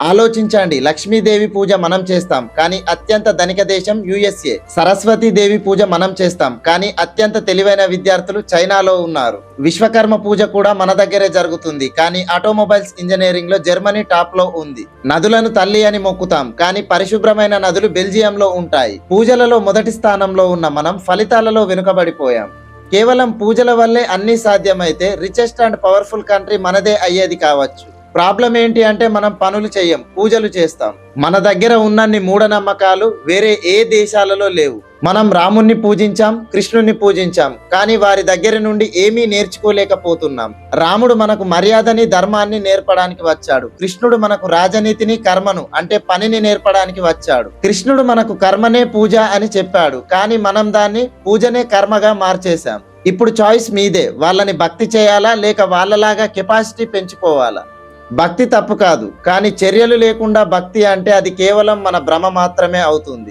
ఆలోచించండి, లక్ష్మీదేవి పూజ మనం చేస్తాం కానీ అత్యంత ధనిక దేశం యుఎస్ఏ. సరస్వతి దేవి పూజ మనం చేస్తాం కానీ అత్యంత తెలివైన విద్యార్థులు చైనాలో ఉన్నారు. విశ్వకర్మ పూజ కూడా మన దగ్గరే జరుగుతుంది కానీ ఆటోమొబైల్స్ ఇంజనీరింగ్ లో జర్మనీ టాప్ లో ఉంది. నదులను తల్లి అని మొక్కుతాం కానీ పరిశుభ్రమైన నదులు బెల్జియంలో ఉంటాయి. పూజలలో మొదటి స్థానంలో ఉన్న మనం ఫలితాలలో వెనుకబడిపోయాం. కేవలం పూజల వల్లే అన్ని సాధ్యమైతే రిచెస్ట్ అండ్ పవర్ఫుల్ కంట్రీ మనదే అయ్యేది కావచ్చు. ప్రాబ్లం ఏంటి అంటే మనం పనులు చెయ్యం, పూజలు చేస్తాం. మన దగ్గర ఉన్నన్ని మూఢనమ్మకాలు వేరే ఏ దేశాలలో లేవు. మనం రాముణ్ణి పూజించాం, కృష్ణుణ్ణి పూజించాం కానీ వారి దగ్గర నుండి ఏమీ నేర్చుకోలేకపోతున్నాం. రాముడు మనకు మర్యాదని, ధర్మాన్ని నేర్పడానికి వచ్చాడు. కృష్ణుడు మనకు రాజనీతిని, కర్మను అంటే పనిని నేర్పడానికి వచ్చాడు. కృష్ణుడు మనకు కర్మనే పూజ అని చెప్పాడు కానీ మనం దాన్ని పూజనే కర్మగా మార్చేశాం. ఇప్పుడు చాయిస్ మీదే. వాళ్ళని భక్తి చేయాలా లేక వాళ్ళలాగా కెపాసిటీ పెంచుకోవాలా? భక్తి తప్పు కాదు కానీ చర్యలు లేకుండా భక్తి అంటే అది కేవలం మన భ్రమ మాత్రమే అవుతుంది.